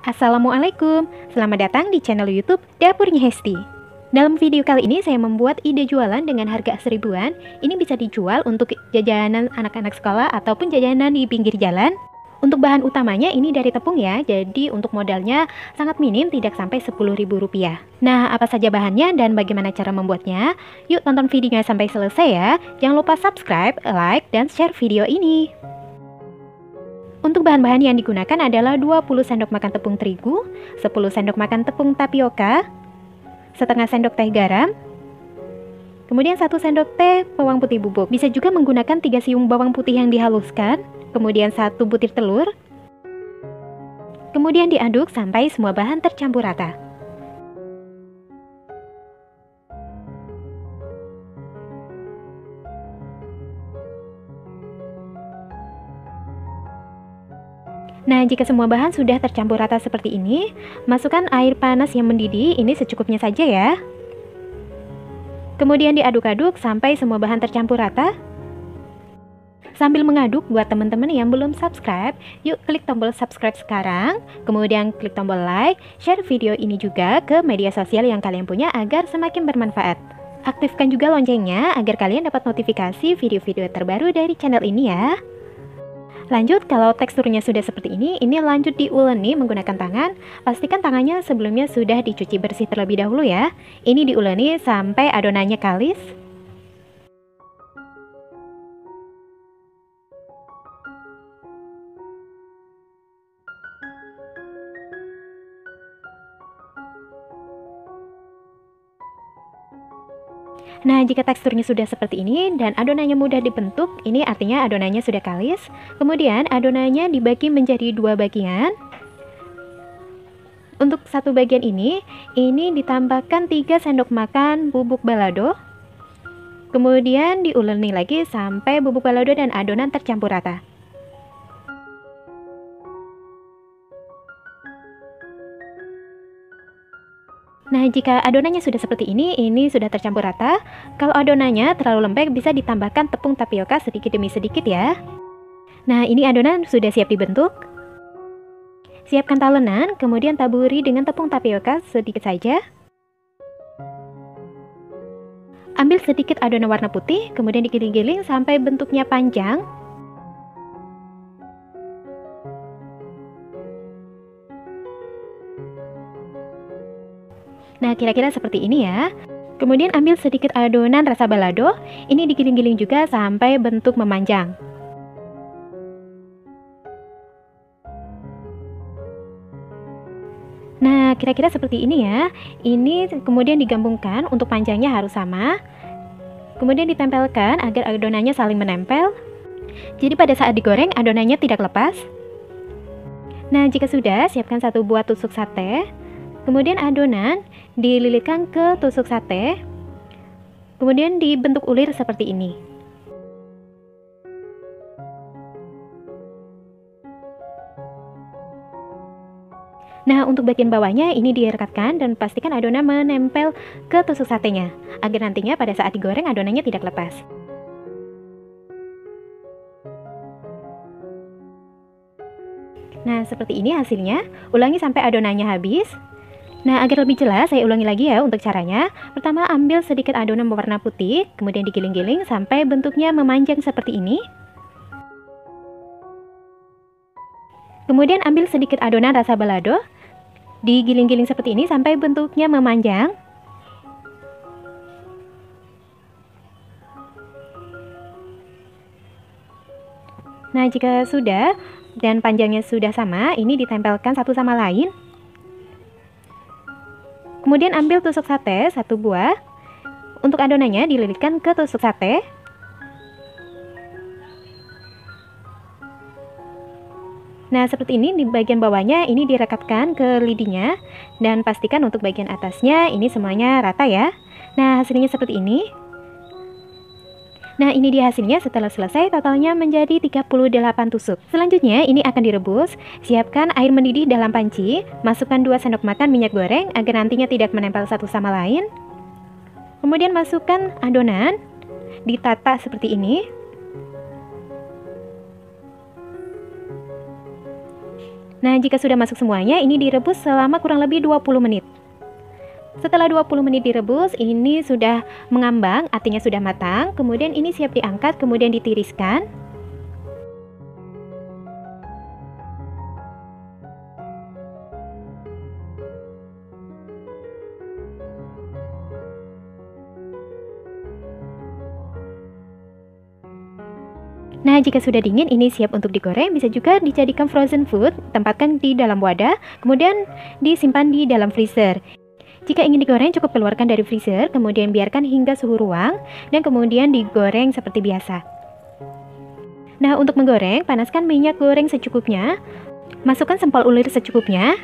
Assalamualaikum, selamat datang di channel YouTube Dapurnya Hesti. Dalam video kali ini saya membuat ide jualan dengan harga seribuan. Ini bisa dijual untuk jajanan anak-anak sekolah ataupun jajanan di pinggir jalan. Untuk bahan utamanya ini dari tepung ya, jadi untuk modalnya sangat minim, tidak sampai Rp10.000. Nah, apa saja bahannya dan bagaimana cara membuatnya? Yuk tonton videonya sampai selesai ya. Jangan lupa subscribe, like, dan share video ini. Untuk bahan-bahan yang digunakan adalah 20 sendok makan tepung terigu, 10 sendok makan tepung tapioka, setengah sendok teh garam, kemudian 1 sendok teh bawang putih bubuk. Bisa juga menggunakan 3 siung bawang putih yang dihaluskan, kemudian 1 butir telur, kemudian diaduk sampai semua bahan tercampur rata. Nah, jika semua bahan sudah tercampur rata seperti ini, masukkan air panas yang mendidih, ini secukupnya saja ya. Kemudian diaduk-aduk sampai semua bahan tercampur rata. Sambil mengaduk, buat teman-teman yang belum subscribe, yuk klik tombol subscribe sekarang, kemudian klik tombol like, share video ini juga ke media sosial yang kalian punya agar semakin bermanfaat. Aktifkan juga loncengnya agar kalian dapat notifikasi video-video terbaru dari channel ini ya. Lanjut, kalau teksturnya sudah seperti ini lanjut diuleni menggunakan tangan. Pastikan tangannya sebelumnya sudah dicuci bersih terlebih dahulu ya. Ini diuleni sampai adonannya kalis. Nah, jika teksturnya sudah seperti ini dan adonannya mudah dibentuk, ini artinya adonannya sudah kalis. Kemudian adonannya dibagi menjadi 2 bagian. Untuk satu bagian ini ditambahkan 3 sendok makan bubuk balado. Kemudian diuleni lagi sampai bubuk balado dan adonan tercampur rata. Nah, jika adonannya sudah seperti ini sudah tercampur rata. Kalau adonannya terlalu lembek, bisa ditambahkan tepung tapioka sedikit demi sedikit ya. Nah, ini adonan sudah siap dibentuk. Siapkan talenan, kemudian taburi dengan tepung tapioka sedikit saja. Ambil sedikit adonan warna putih, kemudian digiling-giling sampai bentuknya panjang. Nah, kira-kira seperti ini ya. Kemudian ambil sedikit adonan rasa balado, ini digiling-giling juga sampai bentuk memanjang. Nah, kira-kira seperti ini ya. Ini kemudian digabungkan, untuk panjangnya harus sama. Kemudian ditempelkan agar adonannya saling menempel. Jadi pada saat digoreng adonannya tidak lepas. Nah, jika sudah, siapkan 1 buah tusuk sate. Kemudian adonan dililitkan ke tusuk sate, kemudian dibentuk ulir seperti ini. Nah, untuk bagian bawahnya ini direkatkan dan pastikan adonan menempel ke tusuk satenya, agar nantinya pada saat digoreng adonannya tidak lepas. Nah, seperti ini hasilnya. Ulangi sampai adonannya habis. Nah, agar lebih jelas, saya ulangi lagi ya untuk caranya. Pertama, ambil sedikit adonan berwarna putih, kemudian digiling-giling sampai bentuknya memanjang seperti ini. Kemudian ambil sedikit adonan rasa balado, digiling-giling seperti ini sampai bentuknya memanjang. Nah, jika sudah dan panjangnya sudah sama, ini ditempelkan satu sama lain. Kemudian ambil tusuk sate 1 buah. Untuk adonannya dililitkan ke tusuk sate. Nah, seperti ini di bagian bawahnya ini direkatkan ke lidinya. Dan pastikan untuk bagian atasnya ini semuanya rata ya. Nah, hasilnya seperti ini. Nah, ini dia hasilnya setelah selesai, totalnya menjadi 38 tusuk. Selanjutnya ini akan direbus. Siapkan air mendidih dalam panci, masukkan 2 sendok makan minyak goreng agar nantinya tidak menempel satu sama lain. Kemudian masukkan adonan, ditata seperti ini. Nah, jika sudah masuk semuanya, ini direbus selama kurang lebih 20 menit. Setelah 20 menit direbus, ini sudah mengambang, artinya sudah matang. Kemudian ini siap diangkat, kemudian ditiriskan. Nah, jika sudah dingin, ini siap untuk digoreng. Bisa juga dijadikan frozen food, tempatkan di dalam wadah, kemudian disimpan di dalam freezer. Jika ingin digoreng, cukup keluarkan dari freezer, kemudian biarkan hingga suhu ruang, dan kemudian digoreng seperti biasa. Nah, untuk menggoreng, panaskan minyak goreng secukupnya, masukkan sempol ulir secukupnya.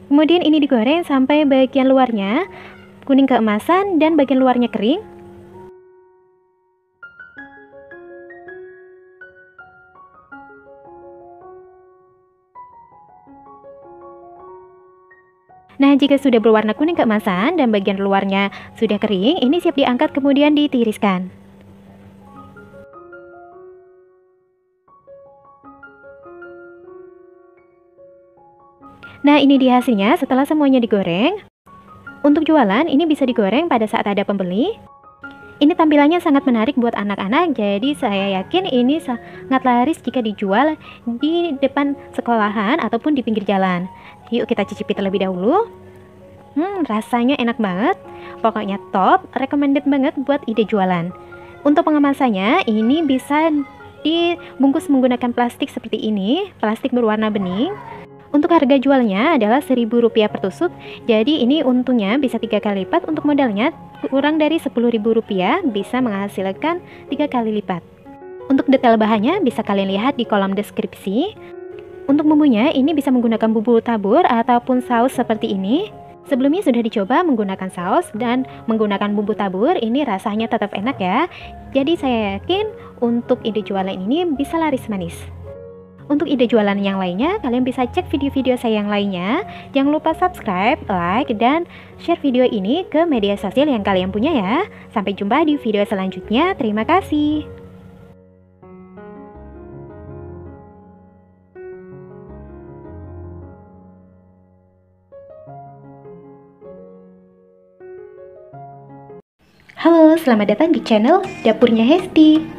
Kemudian ini digoreng sampai bagian luarnya kuning keemasan dan bagian luarnya kering. Nah, jika sudah berwarna kuning keemasan dan bagian luarnya sudah kering, ini siap diangkat kemudian ditiriskan. Nah, ini dia hasilnya setelah semuanya digoreng. Untuk jualan, ini bisa digoreng pada saat ada pembeli. Ini tampilannya sangat menarik buat anak-anak, jadi saya yakin ini sangat laris jika dijual di depan sekolahan ataupun di pinggir jalan. Yuk kita cicipi terlebih dahulu. Rasanya enak banget, pokoknya top, recommended banget buat ide jualan. Untuk pengemasannya, ini bisa dibungkus menggunakan plastik seperti ini, plastik berwarna bening. Untuk harga jualnya adalah Rp1.000 per tusuk, jadi ini untungnya bisa 3 kali lipat. Untuk modalnya kurang dari Rp10.000 bisa menghasilkan 3 kali lipat. Untuk detail bahannya bisa kalian lihat di kolom deskripsi. Untuk bumbunya ini bisa menggunakan bumbu tabur ataupun saus seperti ini. Sebelumnya sudah dicoba menggunakan saus dan menggunakan bumbu tabur, ini rasanya tetap enak ya. Jadi saya yakin untuk ide jualan ini bisa laris manis. Untuk ide jualan yang lainnya, kalian bisa cek video-video saya yang lainnya. Jangan lupa subscribe, like, dan share video ini ke media sosial yang kalian punya ya. Sampai jumpa di video selanjutnya. Terima kasih. Halo, selamat datang di channel Dapurnya Hesti.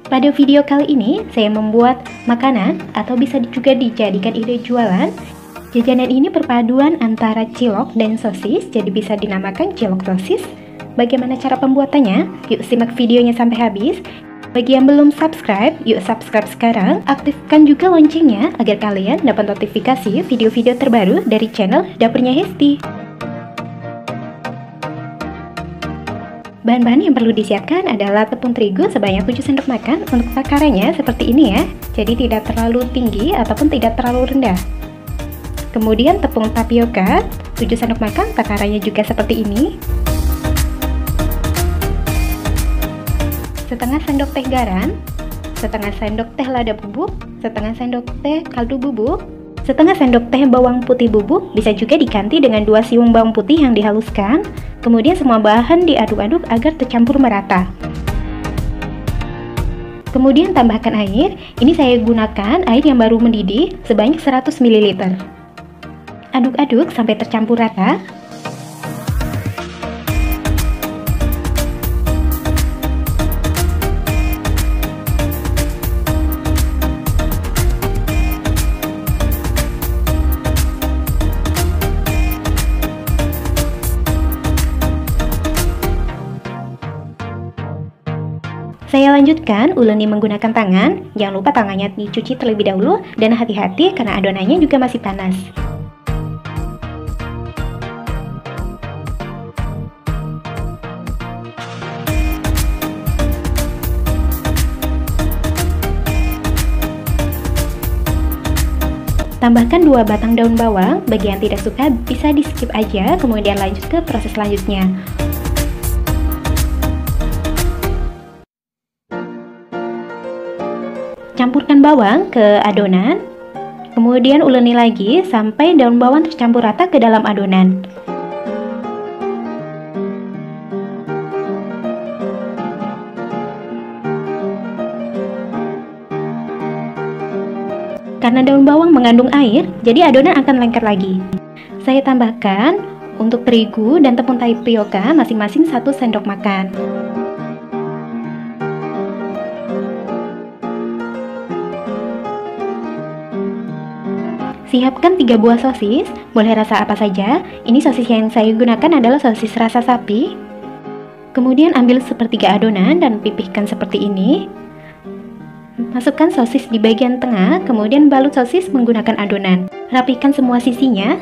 Pada video kali ini, saya membuat makanan atau bisa juga dijadikan ide jualan. Jajanan ini perpaduan antara cilok dan sosis, jadi bisa dinamakan cilok sosis. Bagaimana cara pembuatannya? Yuk simak videonya sampai habis. Bagi yang belum subscribe, yuk subscribe sekarang. Aktifkan juga loncengnya agar kalian dapat notifikasi video-video terbaru dari channel Dapurnya Hesti. Bahan-bahan yang perlu disiapkan adalah tepung terigu sebanyak 7 sendok makan. Untuk takarannya seperti ini ya, jadi tidak terlalu tinggi ataupun tidak terlalu rendah. Kemudian tepung tapioka 7 sendok makan, takarannya juga seperti ini. Setengah sendok teh garam, setengah sendok teh lada bubuk, setengah sendok teh kaldu bubuk, setengah sendok teh bawang putih bubuk, bisa juga diganti dengan 2 siung bawang putih yang dihaluskan. Kemudian semua bahan diaduk-aduk agar tercampur merata. Kemudian tambahkan air. Ini saya gunakan air yang baru mendidih sebanyak 100 ml. Aduk-aduk sampai tercampur rata. Saya lanjutkan uleni menggunakan tangan. Jangan lupa tangannya dicuci terlebih dahulu dan hati-hati karena adonannya juga masih panas. Tambahkan 2 batang daun bawang. Bagi yang tidak suka bisa di skip aja, kemudian lanjut ke proses selanjutnya. Campurkan bawang ke adonan, kemudian uleni lagi sampai daun bawang tercampur rata ke dalam adonan. Karena daun bawang mengandung air, jadi adonan akan lengket lagi. Saya tambahkan untuk terigu dan tepung tapioka masing-masing 1 sendok makan. Siapkan 3 buah sosis, boleh rasa apa saja. Ini sosis yang saya gunakan adalah sosis rasa sapi. Kemudian ambil sepertiga adonan dan pipihkan seperti ini. Masukkan sosis di bagian tengah, kemudian balut sosis menggunakan adonan. Rapihkan semua sisinya.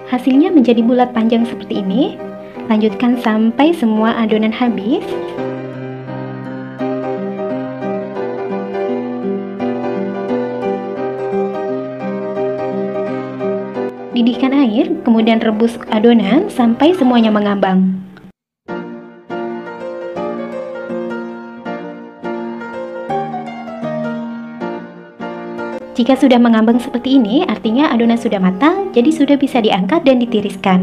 Hasilnya menjadi bulat panjang seperti ini. Lanjutkan sampai semua adonan habis. Didihkan air, kemudian rebus adonan sampai semuanya mengambang. Jika sudah mengambang seperti ini, artinya adonan sudah matang, jadi sudah bisa diangkat dan ditiriskan.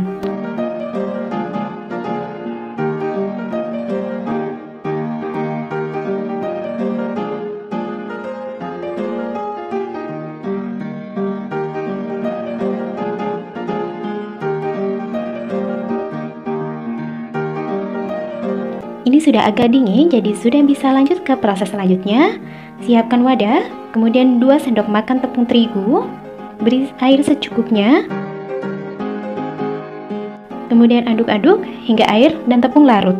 Ini sudah agak dingin, jadi sudah bisa lanjut ke proses selanjutnya. Siapkan wadah, kemudian 2 sendok makan tepung terigu, beri air secukupnya. Kemudian aduk-aduk hingga air dan tepung larut.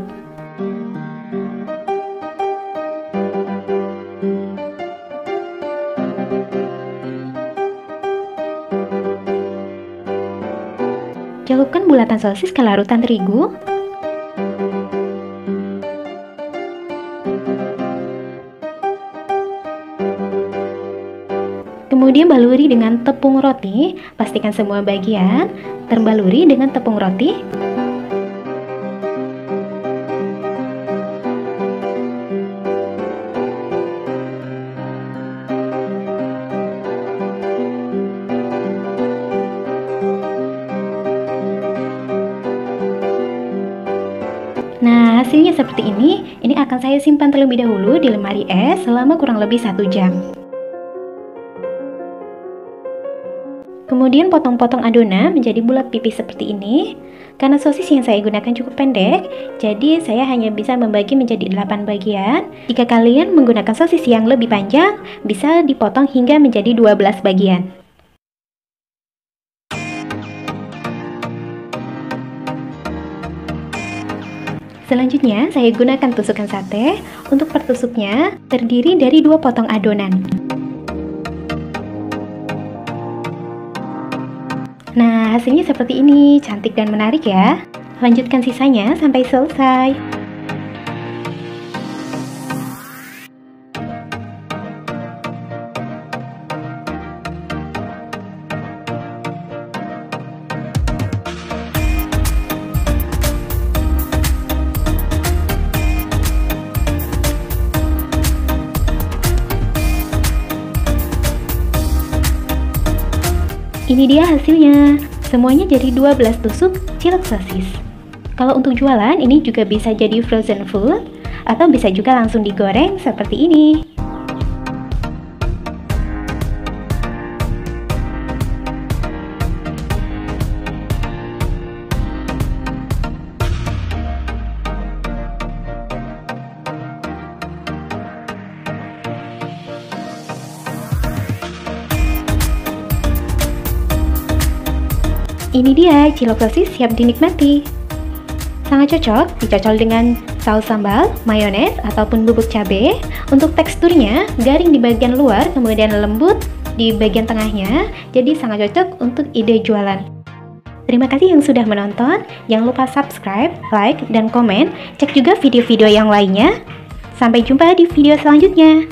Celupkan bulatan sosis ke larutan terigu. Kemudian baluri dengan tepung roti, pastikan semua bagian terbaluri dengan tepung roti. Nah, hasilnya seperti ini. Ini akan saya simpan terlebih dahulu di lemari es selama kurang lebih 1 jam. Kemudian potong-potong adonan menjadi bulat pipih seperti ini. Karena sosis yang saya gunakan cukup pendek, jadi saya hanya bisa membagi menjadi 8 bagian. Jika kalian menggunakan sosis yang lebih panjang, bisa dipotong hingga menjadi 12 bagian. Selanjutnya, saya gunakan tusukan sate. Untuk pertusuknya, terdiri dari 2 potong adonan. Nah, hasilnya seperti ini, cantik dan menarik ya. Lanjutkan sisanya sampai selesai. Ini dia hasilnya, semuanya jadi 12 tusuk cilok sosis. Kalau untuk jualan, ini juga bisa jadi frozen food, atau bisa juga langsung digoreng seperti ini. Ini dia cilok sosis siap dinikmati. Sangat cocok dicocol dengan saus sambal, mayones, ataupun bubuk cabai. Untuk teksturnya garing di bagian luar, kemudian lembut di bagian tengahnya. Jadi sangat cocok untuk ide jualan. Terima kasih yang sudah menonton. Jangan lupa subscribe, like, dan komen. Cek juga video-video yang lainnya. Sampai jumpa di video selanjutnya.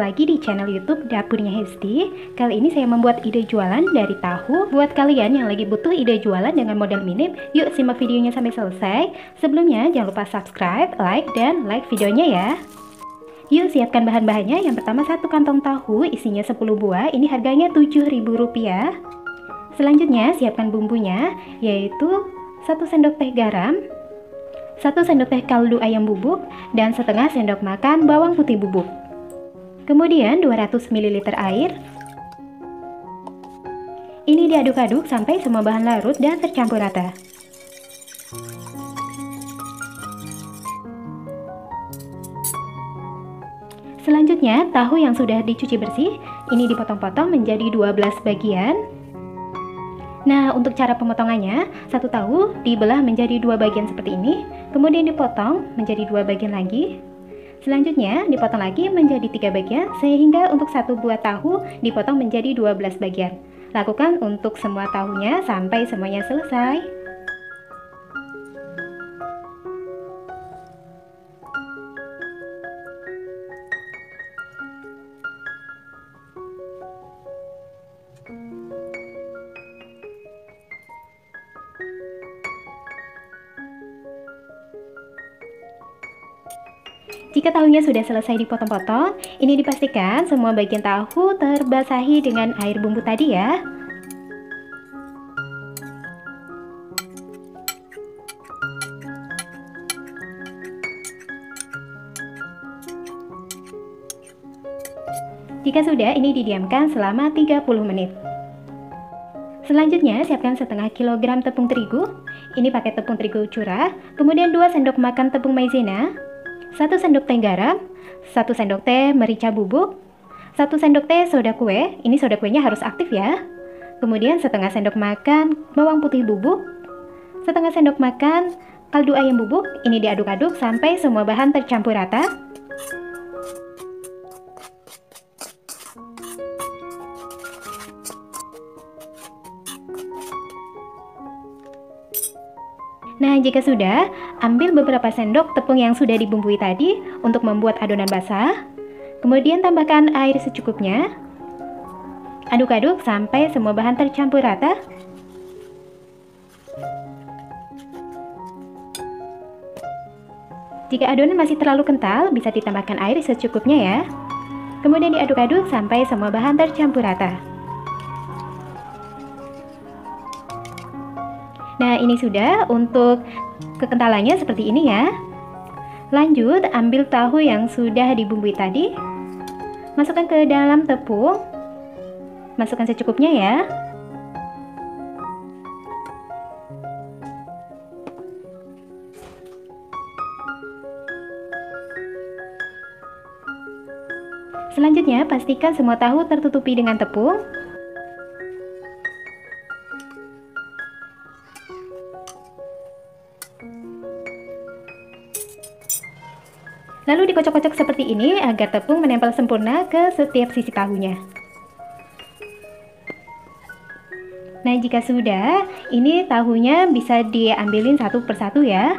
lagi di channel YouTube Dapurnya Hesti. Kali ini saya membuat ide jualan dari tahu. Buat kalian yang lagi butuh ide jualan dengan modal minim, yuk simak videonya sampai selesai. Sebelumnya jangan lupa subscribe, like videonya ya. Yuk siapkan bahan-bahannya. Yang pertama 1 kantong tahu isinya 10 buah. Ini harganya Rp7.000. Selanjutnya siapkan bumbunya, yaitu 1 sendok teh garam, 1 sendok teh kaldu ayam bubuk, dan setengah sendok makan bawang putih bubuk. Kemudian 200 ml air. Ini diaduk-aduk sampai semua bahan larut dan tercampur rata. Selanjutnya, tahu yang sudah dicuci bersih, ini dipotong-potong menjadi 12 bagian. Nah, untuk cara pemotongannya, 1 tahu dibelah menjadi 2 bagian seperti ini, kemudian dipotong menjadi 2 bagian lagi. Selanjutnya, dipotong lagi menjadi 3 bagian, sehingga untuk 1 buah tahu dipotong menjadi 12 bagian. Lakukan untuk semua tahunya sampai semuanya selesai. Jika tahunya sudah selesai dipotong-potong, ini dipastikan semua bagian tahu terbasahi dengan air bumbu tadi ya. Jika sudah, ini didiamkan selama 30 menit. Selanjutnya, siapkan setengah kilogram tepung terigu. Ini pakai tepung terigu curah, kemudian 2 sendok makan tepung maizena, 1 sendok teh garam, 1 sendok teh merica bubuk, 1 sendok teh soda kue, ini soda kuenya harus aktif ya. Kemudian setengah sendok makan bawang putih bubuk, setengah sendok makan kaldu ayam bubuk, ini diaduk-aduk sampai semua bahan tercampur rata. Nah, jika sudah, ambil beberapa sendok tepung yang sudah dibumbui tadi untuk membuat adonan basah. Kemudian tambahkan air secukupnya. Aduk-aduk sampai semua bahan tercampur rata. Jika adonan masih terlalu kental, bisa ditambahkan air secukupnya ya. Kemudian diaduk-aduk sampai semua bahan tercampur rata. Nah, ini sudah untuk kekentalannya seperti ini ya. Lanjut, ambil tahu yang sudah dibumbui tadi, masukkan ke dalam tepung, masukkan secukupnya ya. Selanjutnya, pastikan semua tahu tertutupi dengan tepung. Lalu dikocok-kocok seperti ini agar tepung menempel sempurna ke setiap sisi tahunya. Nah, jika sudah, ini tahunya bisa diambilin satu persatu ya.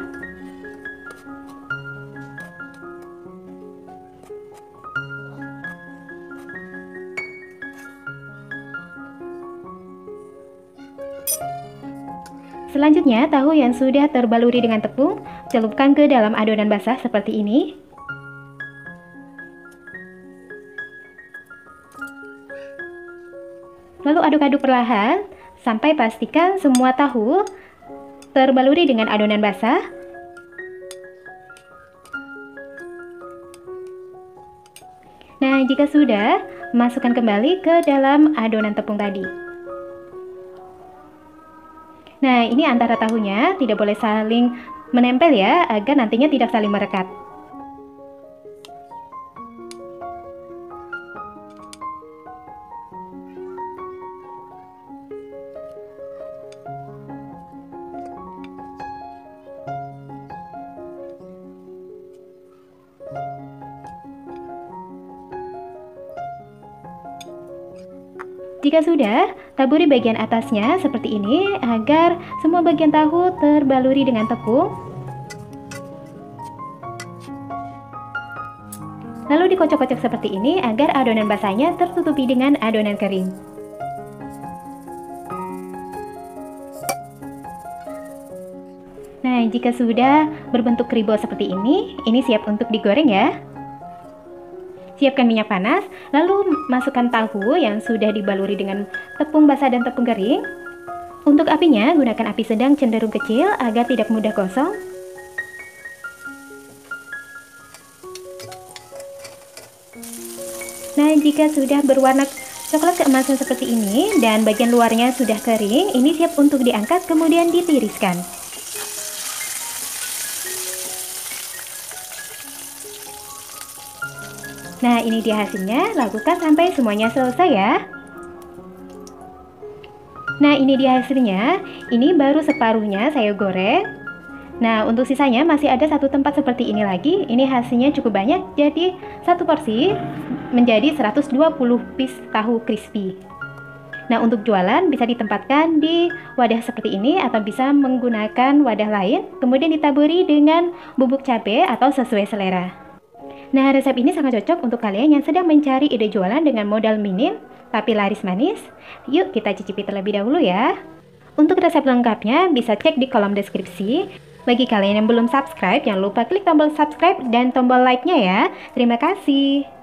Selanjutnya, tahu yang sudah terbaluri dengan tepung, celupkan ke dalam adonan basah seperti ini. Lalu aduk-aduk perlahan sampai pastikan semua tahu terbaluri dengan adonan basah. Nah, jika sudah, masukkan kembali ke dalam adonan tepung tadi. Nah, ini antara tahunya tidak boleh saling menempel ya, agar nantinya tidak saling merekat. Jika sudah, taburi bagian atasnya seperti ini agar semua bagian tahu terbaluri dengan tepung. Lalu dikocok-kocok seperti ini agar adonan basahnya tertutupi dengan adonan kering. Nah, jika sudah berbentuk kribo seperti ini siap untuk digoreng ya. Siapkan minyak panas, lalu masukkan tahu yang sudah dibaluri dengan tepung basah dan tepung kering. Untuk apinya, gunakan api sedang cenderung kecil agar tidak mudah gosong. Nah, jika sudah berwarna coklat keemasan seperti ini dan bagian luarnya sudah kering, ini siap untuk diangkat kemudian ditiriskan. Nah, ini dia hasilnya. Lakukan sampai semuanya selesai ya. Nah, ini dia hasilnya. Ini baru separuhnya saya goreng. Nah, untuk sisanya masih ada satu tempat seperti ini lagi. Ini hasilnya cukup banyak, jadi satu porsi menjadi 120 piece tahu crispy. Nah, untuk jualan bisa ditempatkan di wadah seperti ini atau bisa menggunakan wadah lain, kemudian ditaburi dengan bubuk cabai atau sesuai selera. Nah, resep ini sangat cocok untuk kalian yang sedang mencari ide jualan dengan modal minim tapi laris manis. Yuk kita cicipi terlebih dahulu ya. Untuk resep lengkapnya bisa cek di kolom deskripsi. Bagi kalian yang belum subscribe, jangan lupa klik tombol subscribe dan tombol like-nya ya. Terima kasih.